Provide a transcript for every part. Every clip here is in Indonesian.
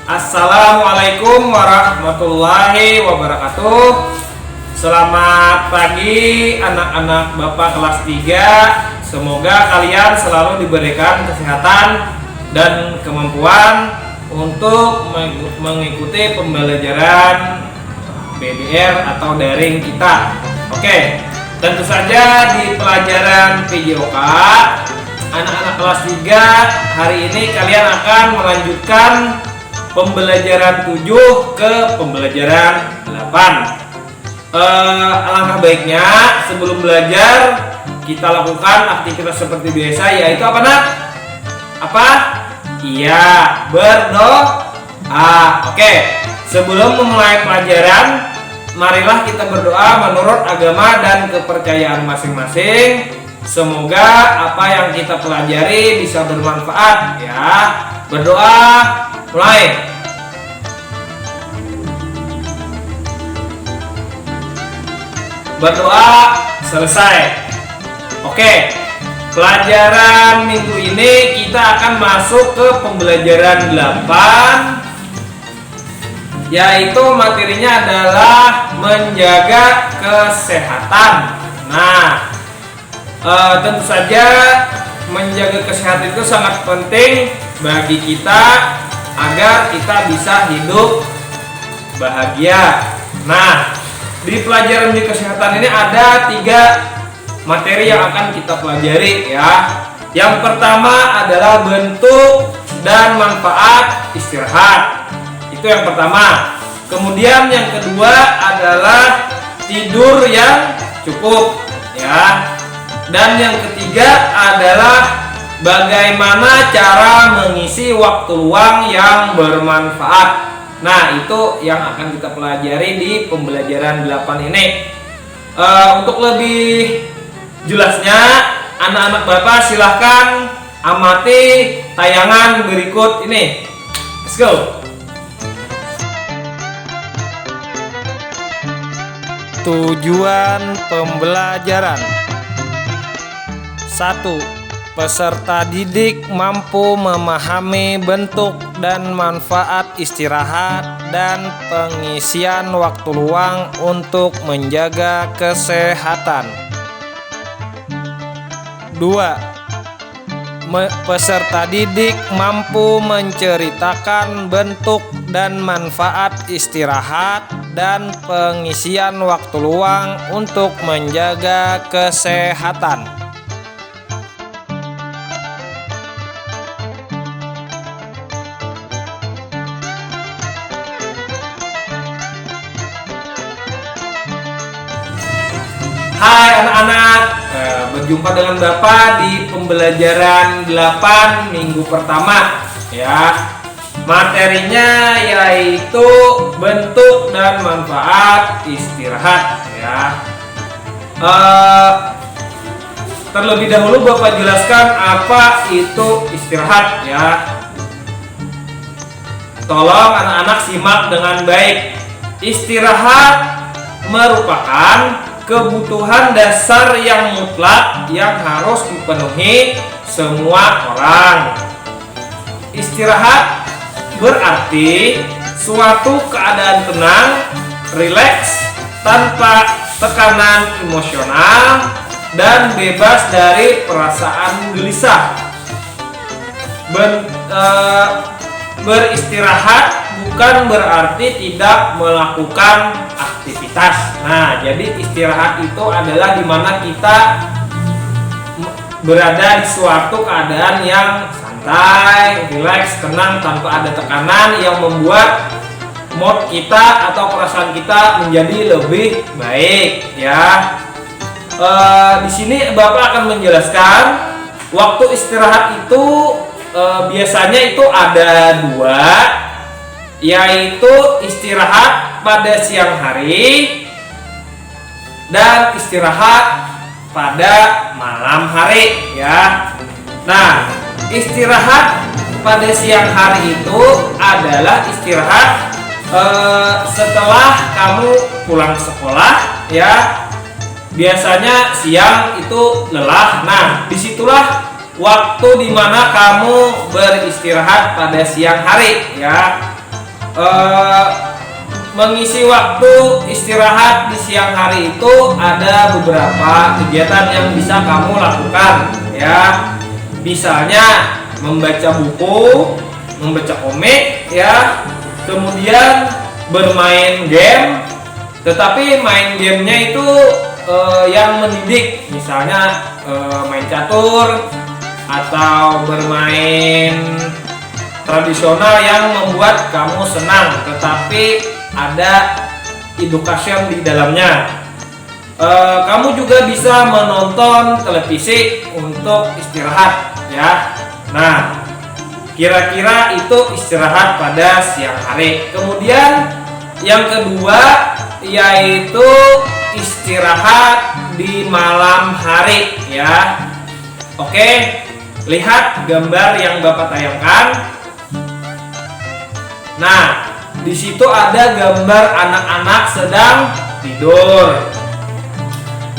Assalamualaikum warahmatullahi wabarakatuh. Selamat pagi anak-anak Bapak kelas 3. Semoga kalian selalu diberikan kesehatan dan kemampuan untuk mengikuti pembelajaran BBR atau daring kita. Oke, tentu saja di pelajaran PJOK anak-anak kelas 3 hari ini kalian akan melanjutkan pembelajaran 7 ke pembelajaran 8. Alangkah baiknya sebelum belajar kita lakukan aktivitas seperti biasa, yaitu apa nak? Apa? Iya, berdoa. Oke, sebelum memulai pelajaran, marilah kita berdoa menurut agama dan kepercayaan masing-masing. Semoga apa yang kita pelajari bisa bermanfaat ya. Berdoa, mulai. Berdoa, selesai. Oke, pelajaran minggu ini kita akan masuk ke pembelajaran 8, yaitu materinya adalah menjaga kesehatan. Nah, tentu saja menjaga kesehatan itu sangat penting bagi kita agar kita bisa hidup bahagia. Nah, di pelajaran di kesehatan ini ada 3 materi yang akan kita pelajari ya. Yang pertama adalah bentuk dan manfaat istirahat. Itu yang pertama. Kemudian yang kedua adalah tidur yang cukup ya. Dan yang ketiga adalah bagaimana cara mengisi waktu luang yang bermanfaat. Nah, itu yang akan kita pelajari di pembelajaran 8 ini. Untuk lebih jelasnya, anak-anak Bapak silahkan amati tayangan berikut ini. Let's go. Tujuan pembelajaran: 1. Peserta didik mampu memahami bentuk dan manfaat istirahat dan pengisian waktu luang untuk menjaga kesehatan. 2. Peserta didik mampu menceritakan bentuk dan manfaat istirahat dan pengisian waktu luang untuk menjaga kesehatan. Hai anak-anak, berjumpa dengan Bapak di pembelajaran 8 minggu pertama ya. Materinya yaitu bentuk dan manfaat istirahat ya. Terlebih dahulu Bapak jelaskan apa itu istirahat ya. Tolong anak-anak simak dengan baik. Istirahat merupakan kebutuhan dasar yang mutlak yang harus dipenuhi semua orang. Istirahat berarti suatu keadaan tenang, rileks, tanpa tekanan emosional, dan bebas dari perasaan gelisah. Beristirahat bukan berarti tidak melakukan aktivitas. Nah, jadi istirahat itu adalah dimana kita berada di suatu keadaan yang santai, rileks, tenang, tanpa ada tekanan yang membuat mood kita atau perasaan kita menjadi lebih baik ya. Di sini Bapak akan menjelaskan waktu istirahat itu biasanya itu ada 2, yaitu istirahat pada siang hari dan istirahat pada malam hari ya. Nah, istirahat pada siang hari itu adalah istirahat setelah kamu pulang sekolah ya. Biasanya siang itu lelah. Nah, disitulah waktu dimana kamu beristirahat pada siang hari ya. mengisi waktu istirahat di siang hari itu ada beberapa kegiatan yang bisa kamu lakukan ya. Misalnya membaca buku, membaca komik ya, kemudian bermain game, tetapi main gamenya itu yang mendidik, misalnya main catur atau bermain tradisional yang membuat kamu senang tetapi ada edukasi di dalamnya. Kamu juga bisa menonton televisi untuk istirahat ya. Nah, kira-kira itu istirahat pada siang hari. Kemudian yang kedua yaitu istirahat di malam hari ya. Oke, lihat gambar yang Bapak tayangkan. Nah, di situ ada gambar anak-anak sedang tidur.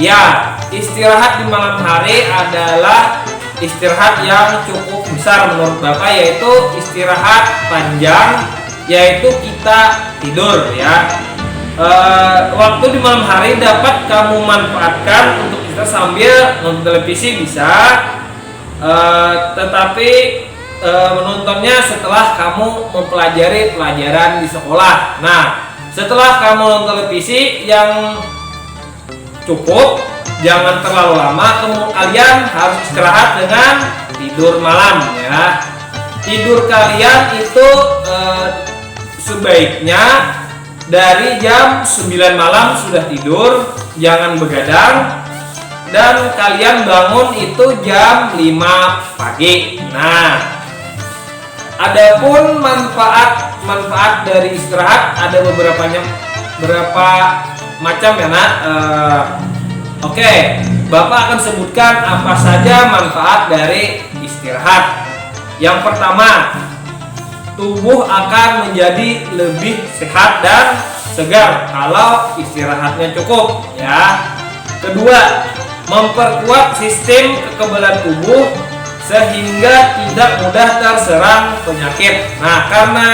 Ya, istirahat di malam hari adalah istirahat yang cukup besar menurut Bapak, yaitu istirahat panjang, yaitu kita tidur ya. Waktu di malam hari dapat kamu manfaatkan untuk kita sambil nonton televisi bisa, tetapi menontonnya setelah kamu mempelajari pelajaran di sekolah. Nah, setelah kamu nonton televisi yang cukup, jangan terlalu lama, kalian harus istirahat dengan tidur malam ya. Tidur kalian itu sebaiknya dari jam 9 malam sudah tidur, jangan begadang, dan kalian bangun itu jam 5 pagi. Nah, adapun manfaat dari istirahat ada beberapa macam ya nak. Oke, Bapak akan sebutkan apa saja manfaat dari istirahat. Yang pertama, tubuh akan menjadi lebih sehat dan segar kalau istirahatnya cukup ya. Kedua, memperkuat sistem kekebalan tubuh sehingga tidak mudah terserang penyakit. Nah, karena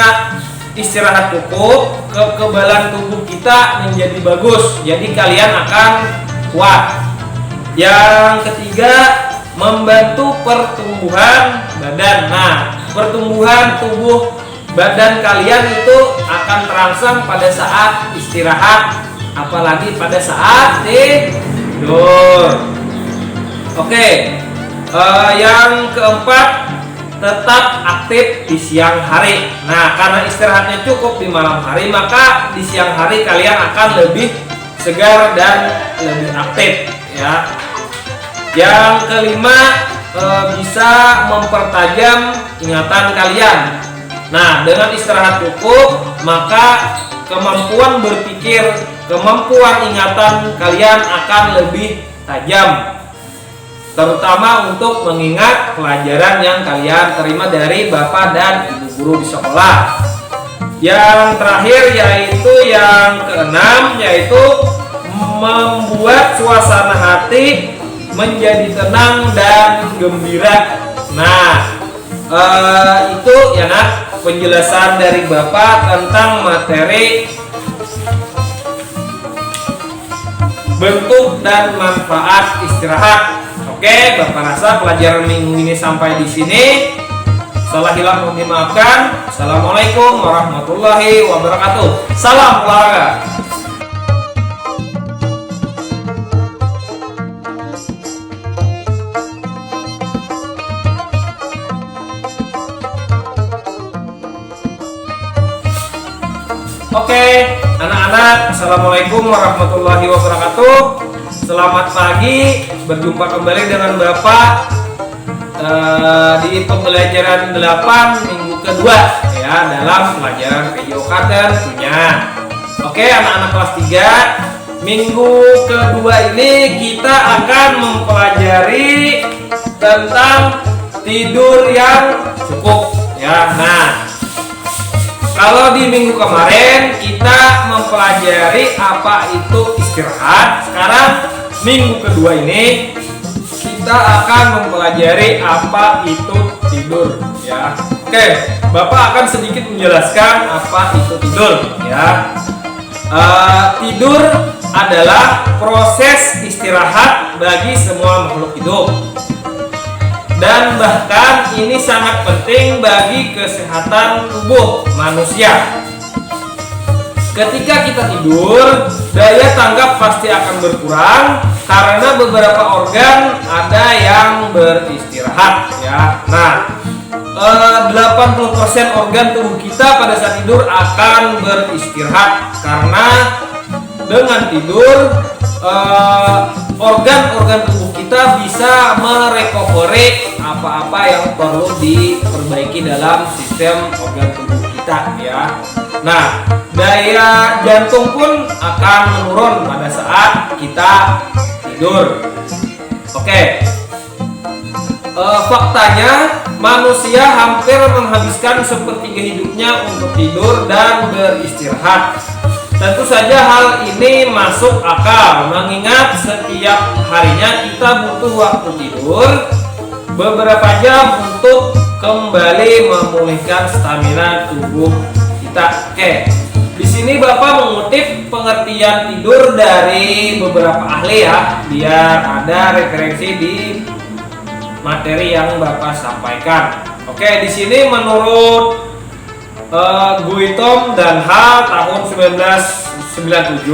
istirahat cukup, kekebalan tubuh kita menjadi bagus, jadi kalian akan kuat. Yang ketiga, membantu pertumbuhan badan. Nah, pertumbuhan tubuh badan kalian itu akan terangsang pada saat istirahat, apalagi pada saat tidur. Oke, yang keempat, tetap aktif di siang hari. Nah, karena istirahatnya cukup di malam hari, maka di siang hari kalian akan lebih segar dan lebih aktif ya. Yang kelima, bisa mempertajam ingatan kalian. Nah, dengan istirahat cukup, maka kemampuan berpikir, kemampuan ingatan kalian akan lebih tajam, terutama untuk mengingat pelajaran yang kalian terima dari Bapak dan Ibu guru di sekolah. Yang terakhir yaitu yang keenam, yaitu membuat suasana hati menjadi tenang dan gembira. Nah, itu ya nak penjelasan dari Bapak tentang materi bentuk dan manfaat istirahat. Oke, Bapak rasa pelajaran minggu ini sampai di sini. Salah hilang mohon dimaafkan. Assalamualaikum warahmatullahi wabarakatuh. Salam olahraga. Oke, anak-anak, assalamualaikum warahmatullahi wabarakatuh. Selamat pagi, berjumpa kembali dengan Bapak di pembelajaran 8 minggu kedua ya, dalam pelajaran PJOK tentunya. Oke, anak-anak kelas 3, minggu kedua ini kita akan mempelajari tentang tidur yang cukup ya. Nah, kalau di minggu kemarin kita mempelajari apa itu istirahat, sekarang minggu kedua ini kita akan mempelajari apa itu tidur ya. Oke, Bapak akan sedikit menjelaskan apa itu tidur ya. Tidur adalah proses istirahat bagi semua makhluk hidup. Dan bahkan ini sangat penting bagi kesehatan tubuh manusia. Ketika kita tidur, daya tanggap pasti akan berkurang karena beberapa organ ada yang beristirahat ya. Nah, 80% organ tubuh kita pada saat tidur akan beristirahat karena dengan tidur organ-organ tubuh kita bisa merecovery apa-apa yang perlu diperbaiki dalam sistem organ tubuh kita ya. Nah, daya jantung pun akan menurun pada saat kita tidur. Oke. Faktanya manusia hampir menghabiskan sepertiga hidupnya untuk tidur dan beristirahat. Tentu saja hal ini masuk akal mengingat setiap harinya kita butuh waktu tidur beberapa jam untuk kembali memulihkan stamina tubuh kita. Oke. Di sini Bapak mengutip pengertian tidur dari beberapa ahli ya, biar ada referensi di materi yang Bapak sampaikan. Oke, di sini menurut Guitom dan Hall tahun 1997,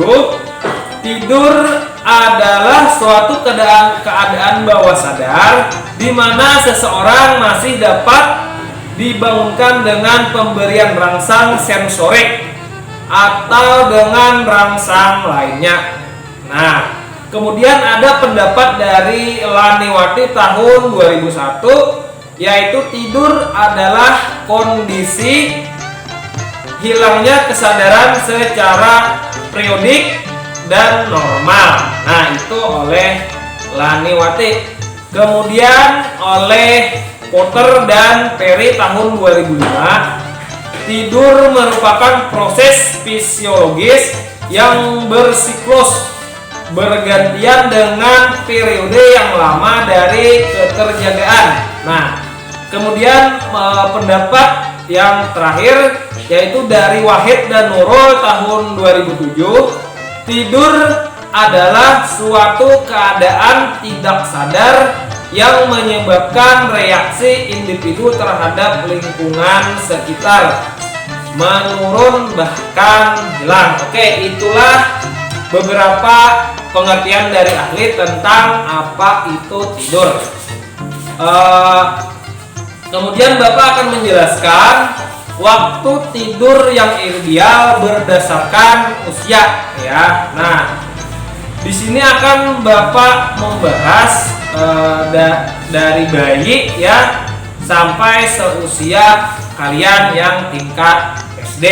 tidur adalah suatu keadaan bawah sadar di mana seseorang masih dapat dibangunkan dengan pemberian rangsang sensorik atau dengan rangsang lainnya. Nah, kemudian ada pendapat dari Laniwati tahun 2001, yaitu tidur adalah kondisi hilangnya kesadaran secara periodik dan normal. Nah, itu oleh Laniwati. Kemudian oleh Potter dan Perry tahun 2005, tidur merupakan proses fisiologis yang bersiklus bergantian dengan periode yang lama dari keterjagaan. Nah, kemudian pendapat yang terakhir yaitu dari Wahid dan Nurul tahun 2007, tidur adalah suatu keadaan tidak sadar yang menyebabkan reaksi individu terhadap lingkungan sekitar menurun bahkan hilang. Oke, itulah beberapa pengertian dari ahli tentang apa itu tidur. Kemudian Bapak akan menjelaskan waktu tidur yang ideal berdasarkan usia ya. Nah, di sini akan Bapak membahas dari bayi ya sampai seusia kalian yang tingkat SD.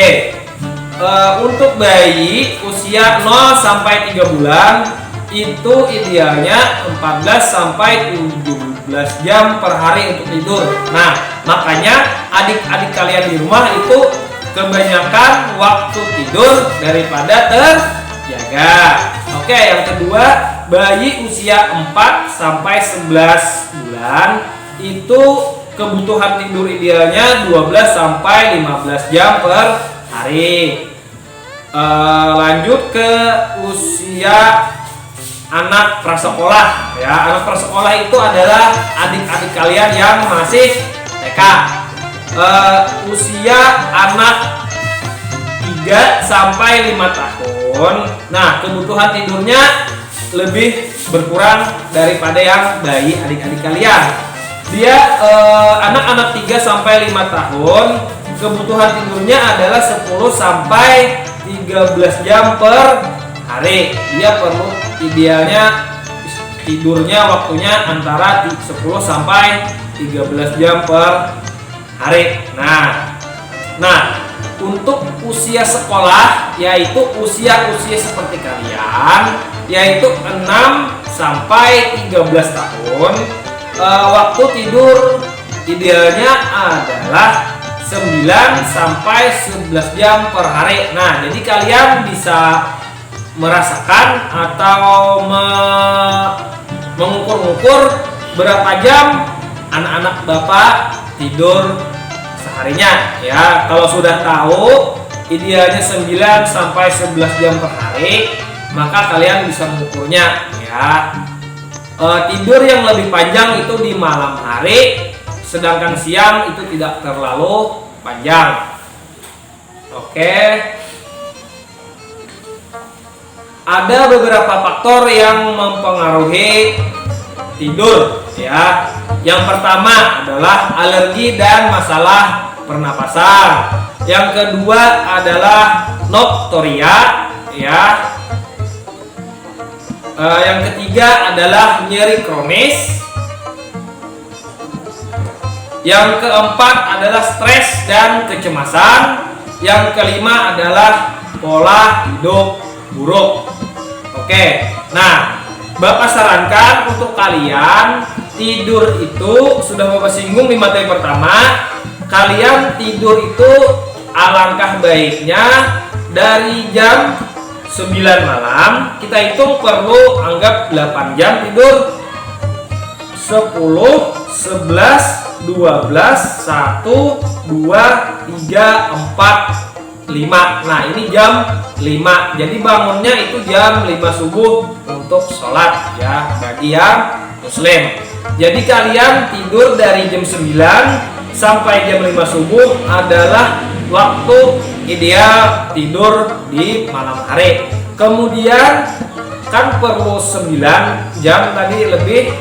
Untuk bayi usia 0 sampai 3 bulan itu idealnya 14 sampai 17 jam per hari untuk tidur. Nah, makanya adik-adik kalian di rumah itu kebanyakan waktu tidur daripada terjaga. Oke, yang kedua, bayi usia 4 sampai 11 bulan itu kebutuhan tidur idealnya 12 sampai 15 jam per hari. Lanjut ke usia anak prasekolah ya. Anak prasekolah itu adalah adik-adik kalian yang masih TK. Usia anak 3 sampai 5 tahun. Nah, kebutuhan tidurnya lebih berkurang daripada yang bayi adik-adik kalian. Dia anak-anak 3 sampai 5 tahun kebutuhan tidurnya adalah 10 sampai 13 jam per hari. Dia perlu idealnya tidurnya waktunya antara 10 sampai 13 jam per hari. Nah, untuk usia sekolah yaitu usia-usia seperti kalian yaitu 6 sampai 13 tahun. Waktu tidur idealnya adalah 9 sampai 11 jam per hari. Nah, jadi kalian bisa merasakan atau mengukur-ukur berapa jam anak-anak Bapak tidur harinya ya. Kalau sudah tahu idealnya 9 sampai 11 jam per hari, maka kalian bisa mengukurnya ya. Tidur yang lebih panjang itu di malam hari, sedangkan siang itu tidak terlalu panjang. Oke. Ada beberapa faktor yang mempengaruhi tidur ya. Yang pertama adalah alergi dan masalah pernapasan. Yang kedua adalah noktoria ya. Yang ketiga adalah nyeri kronis. Yang keempat adalah stres dan kecemasan. Yang kelima adalah pola hidup buruk. Oke, nah Bapak sarankan untuk kalian tidur itu, sudah Bapak singgung di materi pertama, kalian tidur itu alangkah baiknya dari jam 9 malam, kita hitung perlu anggap 8 jam tidur. 10, 11, 12, 1, 2, 3, 4, 5. Nah ini jam 5, jadi bangunnya itu jam 5 subuh untuk sholat ya, bagi yang muslim. Jadi kalian tidur dari jam 9 sampai jam 5 subuh adalah waktu ideal tidur di malam hari. Kemudian kan perlu 9 jam tadi lebih.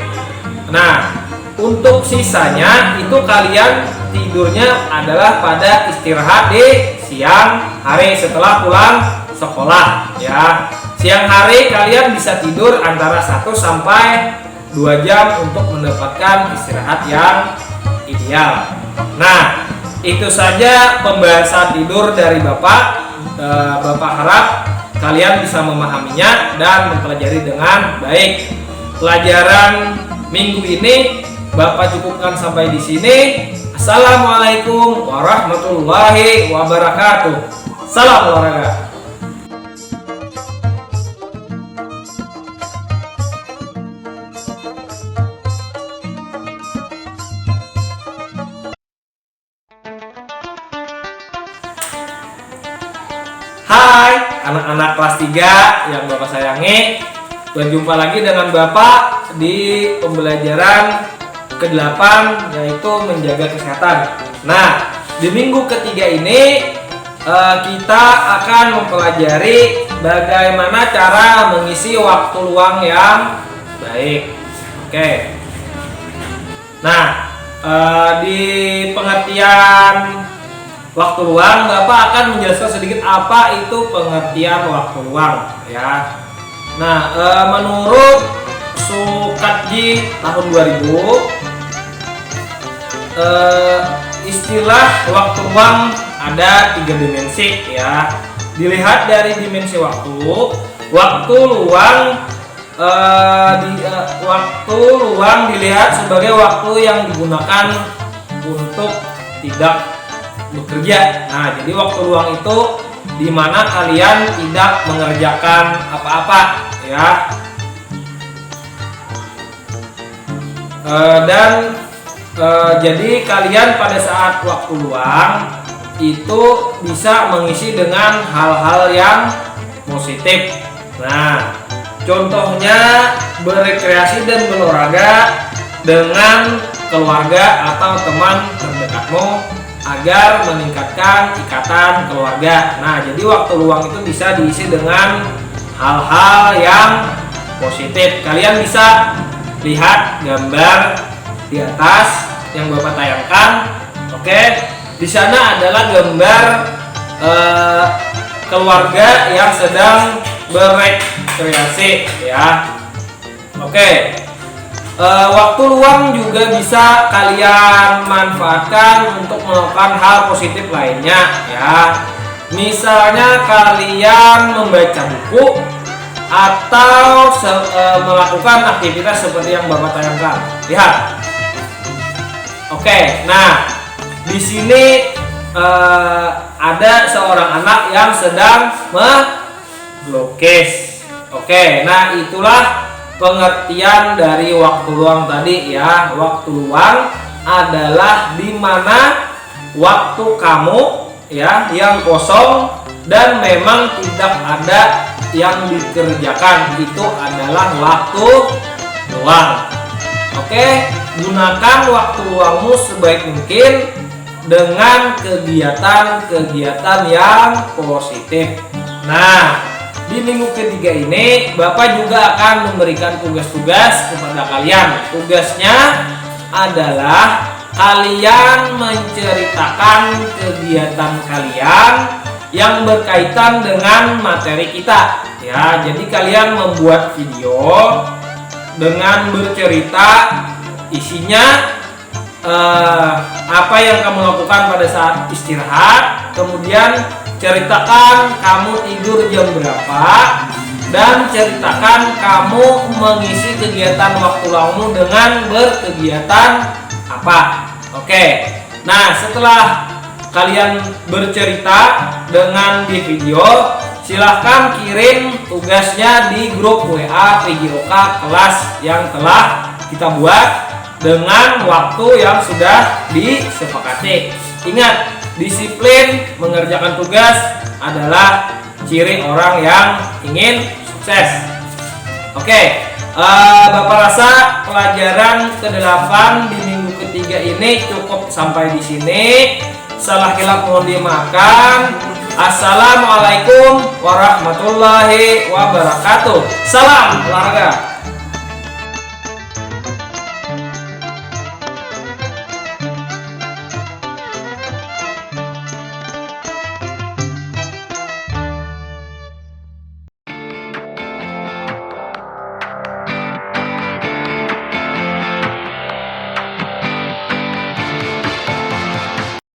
Nah untuk sisanya itu kalian tidurnya adalah pada istirahat di siang hari setelah pulang sekolah ya. Siang hari kalian bisa tidur antara 1 sampai 2 jam untuk mendapatkan istirahat yang ideal. Nah itu saja pembahasan tidur dari Bapak. Bapak harap kalian bisa memahaminya dan mempelajari dengan baik. Pelajaran minggu ini Bapak cukupkan sampai di sini. Assalamualaikum warahmatullahi wabarakatuh. Salam olahraga. Hai anak-anak kelas 3 yang Bapak sayangi, berjumpa lagi dengan Bapak di pembelajaran ke-8 yaitu menjaga kesehatan. Nah di minggu ketiga ini kita akan mempelajari bagaimana cara mengisi waktu luang yang baik. Oke. Nah di pengertian waktu luang, Bapak akan menjelaskan sedikit apa itu pengertian waktu luang ya. Nah, menurut Sukatji tahun 2000, istilah waktu luang ada 3 dimensi ya. Dilihat dari dimensi waktu luang waktu luang dilihat sebagai waktu yang digunakan untuk tidak bekerja. Nah, jadi waktu luang itu di mana kalian tidak mengerjakan apa-apa ya. Jadi kalian pada saat waktu luang itu bisa mengisi dengan hal-hal yang positif. Nah, contohnya berekreasi dan berolahraga dengan keluarga atau teman terdekatmu agar meningkatkan ikatan keluarga. Nah, jadi waktu luang itu bisa diisi dengan hal-hal yang positif. Kalian bisa lihat gambar di atas yang Bapak tayangkan. Oke, di sana adalah gambar keluarga yang sedang berekreasi ya. Oke. Waktu luang juga bisa kalian manfaatkan untuk melakukan hal positif lainnya ya. Misalnya kalian membaca buku atau melakukan aktivitas seperti yang Bapak tayangkan. Lihat. Oke, nah di sini ada seorang anak yang sedang melukis. Oke, nah itulah pengertian dari waktu luang tadi ya. Waktu luang adalah di mana waktu kamu ya yang kosong dan memang tidak ada yang dikerjakan, itu adalah waktu luang. Oke, gunakan waktu luangmu sebaik mungkin dengan kegiatan-kegiatan yang positif. Nah, di minggu ketiga ini Bapak juga akan memberikan tugas-tugas kepada kalian. Tugasnya adalah kalian menceritakan kegiatan kalian yang berkaitan dengan materi kita. Ya, jadi kalian membuat video dengan bercerita isinya apa yang kamu lakukan pada saat istirahat, kemudian ceritakan kamu tidur jam berapa, dan ceritakan kamu mengisi kegiatan waktu luangmu dengan berkegiatan apa. Oke, nah setelah kalian bercerita dengan di video, silahkan kirim tugasnya di grup WA PJOK kelas yang telah kita buat dengan waktu yang sudah disepakati. Ingat, disiplin mengerjakan tugas adalah ciri orang yang ingin sukses. Oke, Bapak rasa pelajaran ke-8 di minggu ketiga ini cukup sampai di sini. Salah hilaf mohon dimaafkan. Assalamualaikum warahmatullahi wabarakatuh. Salam olahraga.